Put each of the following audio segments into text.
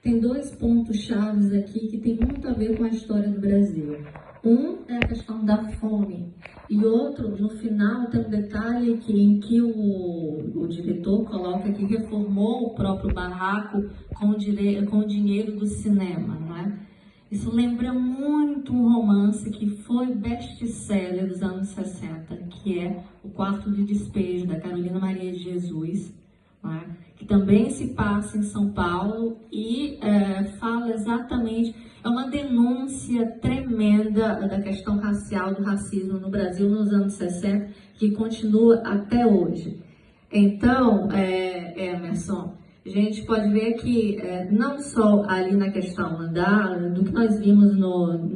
tem dois pontos chaves aqui que tem muito a ver com a história do Brasil. Um é a questão da fome e outro, no final, tem um detalhe em que o diretor coloca que reformou o próprio barraco com o dinheiro do cinema, não é? Isso lembra muito um romance que foi best-seller dos anos 60, que é O Quarto de Despejo, da Carolina Maria de Jesus, não é? Que também se passa em São Paulo e fala exatamente, é uma denúncia tremenda da questão racial, do racismo no Brasil nos anos 60, que continua até hoje. Então, Emerson, a gente pode ver que não só ali na questão do que nós vimos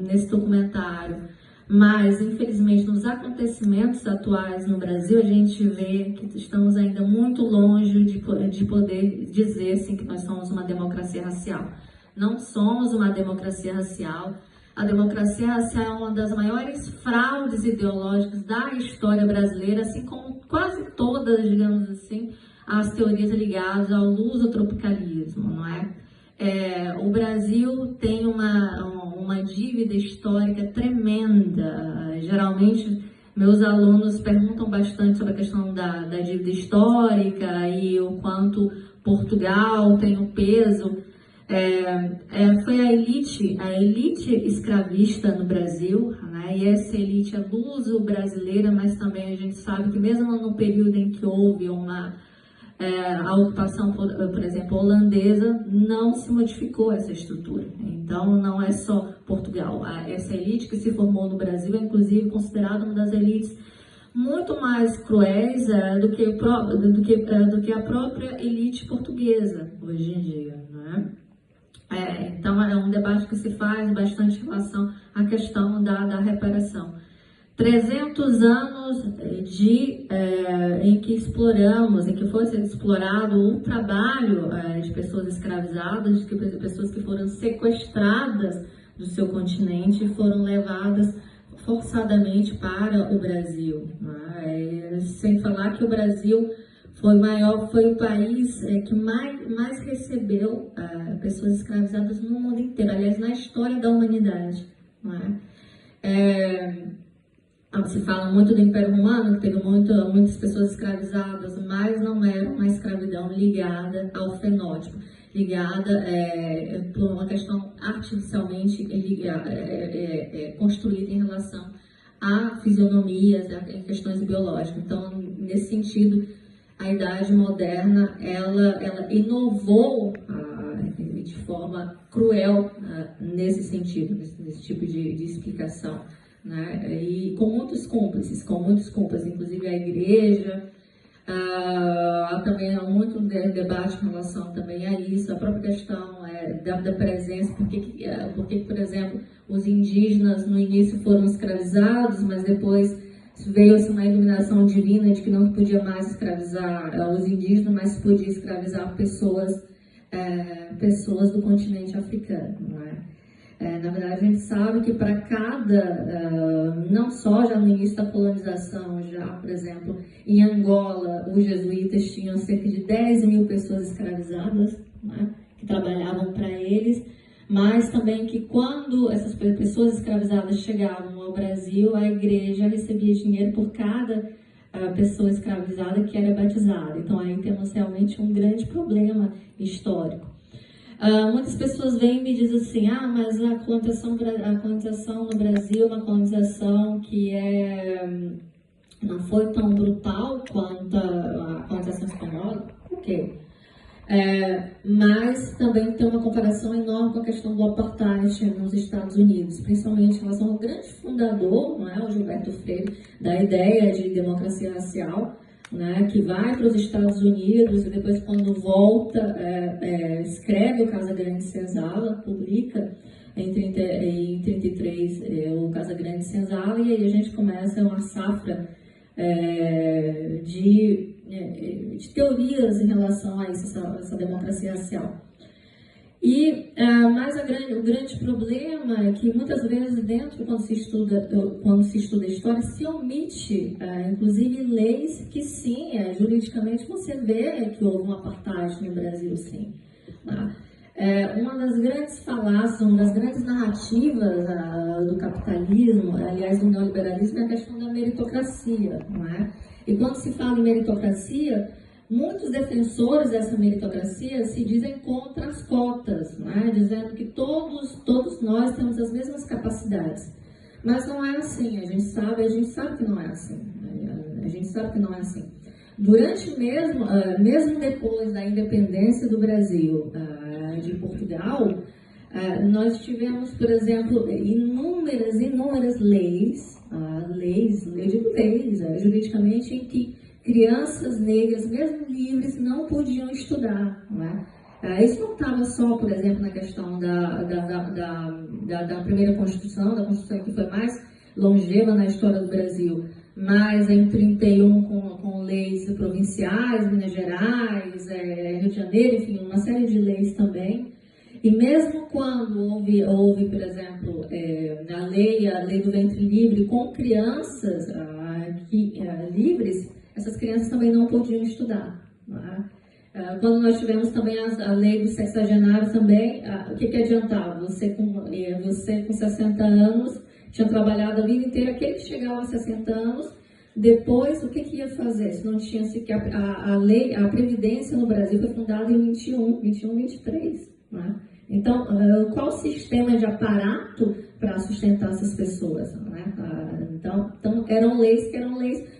nesse documentário, mas infelizmente nos acontecimentos atuais no Brasil, a gente vê que estamos ainda muito longe de poder dizer assim, que nós somos uma democracia racial. Não somos uma democracia racial. A democracia racial é uma das maiores fraudes ideológicas da história brasileira, assim como quase todas, digamos assim, as teorias ligadas ao lusotropicalismo, não é? O Brasil tem uma dívida histórica tremenda. Geralmente, meus alunos perguntam bastante sobre a questão da dívida histórica e o quanto Portugal tem um peso. Foi a elite escravista no Brasil, né? E essa elite é luso-brasileira, mas também a gente sabe que mesmo no período em que houve a ocupação, por exemplo, holandesa, não se modificou essa estrutura. Então, não é só Portugal. Essa elite que se formou no Brasil é, inclusive, considerada uma das elites muito mais cruéis do que a própria elite portuguesa, hoje em dia, né? Então, é um debate que se faz bastante em relação à questão da reparação. 300 anos em que foi explorado o trabalho de pessoas escravizadas, de pessoas que foram sequestradas do seu continente e foram levadas forçadamente para o Brasil, né? Sem falar que o Brasil foi o país que mais recebeu pessoas escravizadas no mundo inteiro, aliás, na história da humanidade, não é? Se fala muito do Império Romano, que teve muitas pessoas escravizadas, mas não era uma escravidão ligada ao fenótipo, ligada por uma questão artificialmente construída em relação a fisionomias, a questões biológicas. Então, nesse sentido, a Idade Moderna, ela inovou de forma cruel nesse sentido, nesse tipo de explicação, né? E com muitos cúmplices, inclusive a igreja. Também há muito debate em relação também a isso, a própria questão da presença, porque, por exemplo, os indígenas no início foram escravizados, mas depois veio-se uma iluminação divina de que não podia mais escravizar os indígenas, mas podia escravizar pessoas do continente africano, não é? Na verdade, a gente sabe que para não só já no início da colonização, por exemplo, em Angola, os jesuítas tinham cerca de 10 mil pessoas escravizadas, né, que trabalhavam para eles, mas também que quando essas pessoas escravizadas chegavam ao Brasil, a igreja recebia dinheiro por cada pessoa escravizada que era batizada. Então, aí temos realmente um grande problema histórico. Muitas pessoas vêm e me dizem assim, mas a colonização no Brasil é uma colonização que não foi tão brutal quanto a colonização espanhola. Por quê? Mas também tem uma comparação enorme com a questão do apartheid nos Estados Unidos, principalmente em relação ao grande fundador, não é, o Gilberto Freire, da ideia de democracia racial, né, que vai para os Estados Unidos e depois, quando volta, escreve o Casagrande Senzala, publica em 33 o Casagrande Senzala, e aí a gente começa uma safra de teorias em relação a isso, essa democracia racial. Mas o grande problema é que muitas vezes quando se estuda a história, se omite, inclusive, leis que sim, juridicamente você vê que houve um apartheid no Brasil, sim. Tá? uma das grandes falácias, uma das grandes narrativas do capitalismo, aliás, do neoliberalismo, é a questão da meritocracia, não é? E quando se fala em meritocracia, muitos defensores dessa meritocracia se dizem contra as cotas, não é? Dizendo que todos nós temos as mesmas capacidades. Mas não é assim, a gente sabe que não é assim. A gente sabe que não é assim. Mesmo depois da independência do Brasil, de Portugal, nós tivemos, por exemplo, inúmeras leis, juridicamente, em que crianças negras, mesmo livres, não podiam estudar, não é? Isso não estava só, por exemplo, na questão da primeira Constituição, da Constituição que foi mais longeva na história do Brasil, mas em 31 com leis provinciais, Minas Gerais, Rio de Janeiro, enfim, uma série de leis também. E mesmo quando houve por exemplo, a lei do ventre livre com crianças livres, essas crianças também não podiam estudar. Não é? Quando nós tivemos também a lei dos sexagenários também, o que adiantava? Você com 60 anos, tinha trabalhado a vida inteira, aquele que chegava a 60 anos, depois o que ia fazer? Se não tinha sequer a Previdência no Brasil foi fundada em 23. Né? Então, qual o sistema de aparato para sustentar essas pessoas? Né? Então, eram leis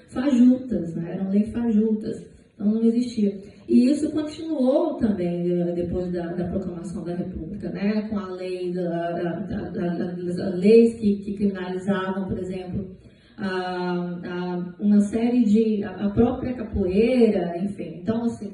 fajutas, né? Eram leis fajutas, então não existia. E isso continuou também depois da proclamação da República, né? Com a lei das leis que criminalizavam, por exemplo, uma série a própria capoeira, enfim. Então, assim,